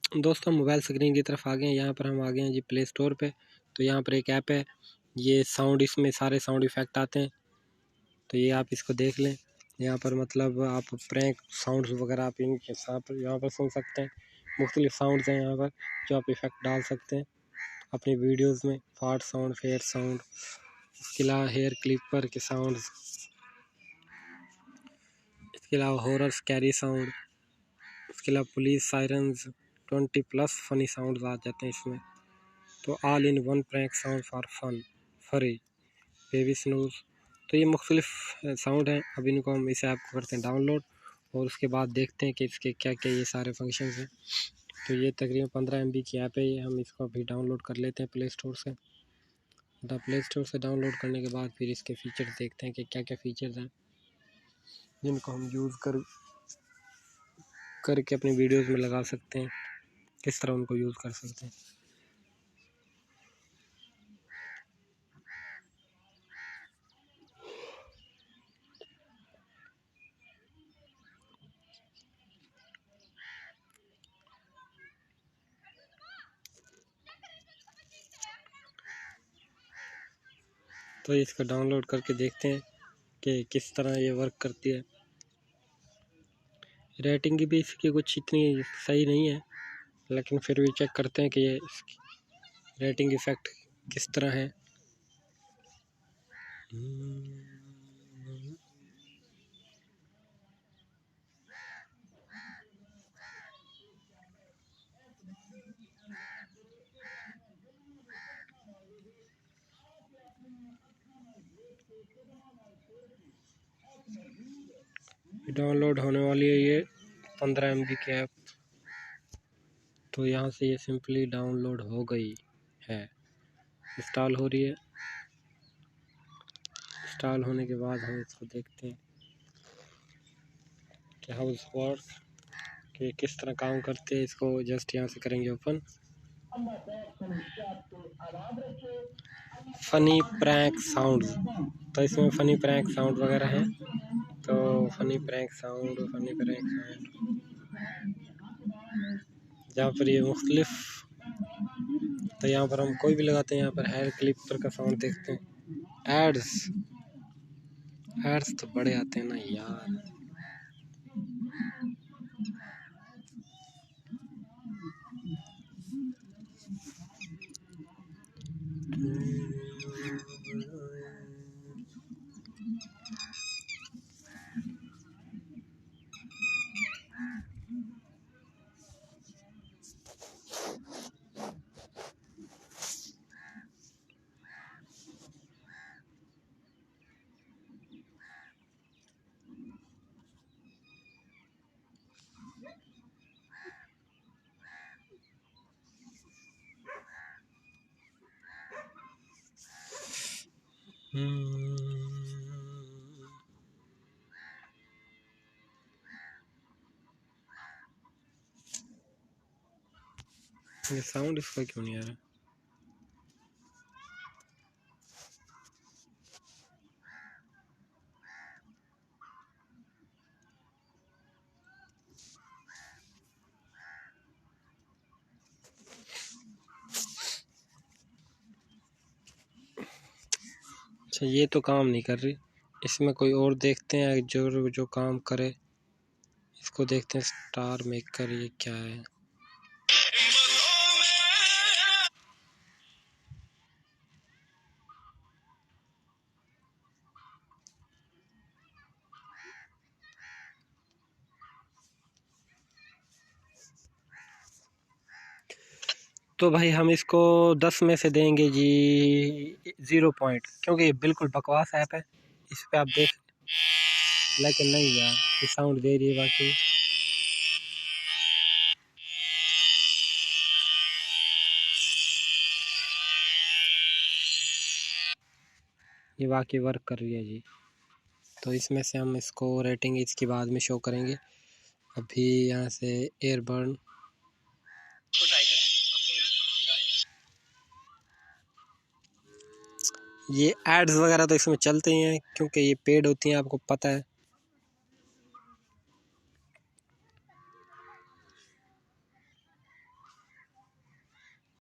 दोस्तों mobile screen की तरफ आ गए हैं। यहाँ पर हम आ गए हैं जी प्ले स्टोर पे। तो यहाँ पर एक ऐप है, ये साउंड, इसमें सारे साउंड इफ़ेक्ट आते हैं। तो ये आप इसको देख लें। यहाँ पर मतलब आप प्रैंक साउंड्स वगैरह आप इनके साथ यहाँ पर सुन सकते हैं। मुख्तलिफ साउंड्स हैं यहाँ पर जो आप इफ़ेक्ट डाल सकते हैं अपनी वीडियोज़ में। फाट साउंड, फेयर साउंड, इसके अलावा हेयर क्लिपर के साउंड, इसके अलावा हॉरर स्कैरी साउंड, इसके अलावा पुलिस सायरन्स, 20+ फ़नी साउंड्स आ जाते हैं इसमें। तो all in one prank sound for fun furry baby snooze. तो ये मुख्तलिफ साउंड हैं। अब इनको हम इस ऐप को करते हैं डाउनलोड और उसके बाद देखते हैं कि इसके क्या क्या ये सारे फंक्शंस हैं। तो ये तकरीबन 15 MB की ऐप है। ये हम इसको अभी डाउनलोड कर लेते हैं प्ले स्टोर से। प्ले स्टोर से डाउनलोड करने के बाद फिर इसके फ़ीचर्स देखते हैं कि क्या क्या फ़ीचर्स हैं जिनको हम यूज़ करके अपनी वीडियोज़ में लगा सकते हैं, किस तरह उनको यूज़ कर सकते हैं। तो इसको डाउनलोड करके देखते हैं कि किस तरह ये वर्क करती है। रेटिंग की भी इसकी कुछ इतनी सही नहीं है, लेकिन फिर भी चेक करते हैं कि ये रेटिंग इफ़ेक्ट किस तरह है। डाउनलोड होने वाली है ये 15 MB की ऐप। तो यहाँ से ये सिंपली डाउनलोड हो गई है, इंस्टॉल हो रही है। इंस्टॉल होने के बाद हम इसको देखते हैं कि हाउ इट वर्क, कि किस तरह काम करते हैं। इसको जस्ट यहाँ से करेंगे ओपन। फ़नी प्रैंक साउंड, तो इसमें फ़नी प्रैंक साउंड वगैरह हैं। तो फ़नी प्रैंक साउंड जहाँ पर ये मुख्तलिफ, तो यहाँ पर हम कोई भी लगाते हैं। यहाँ पर हेयर क्लिपर का साउंड देखते हैं। एड्स तो बड़े आते हैं ना यार। ये साउंड इसका क्यों नहीं आ रहा? अच्छा, ये तो काम नहीं कर रही। इसमें कोई और देखते हैं जो काम करे। इसको देखते हैं स्टार मेकर, ये क्या है? तो भाई हम इसको 10 में से देंगे जी 0 पॉइंट, क्योंकि ये बिल्कुल बकवास ऐप है। इस पर आप देख, लेकिन नहीं यार, ये साउंड दे रही है बाकी। ये वाकई वर्क कर रही है जी। तो इसमें से हम इसको रेटिंग इसके बाद में शो करेंगे। अभी यहाँ से एयरबर्न, ये एड्स वगैरह तो इसमें चलते ही हैं क्योंकि ये पेड होती हैं, आपको पता है।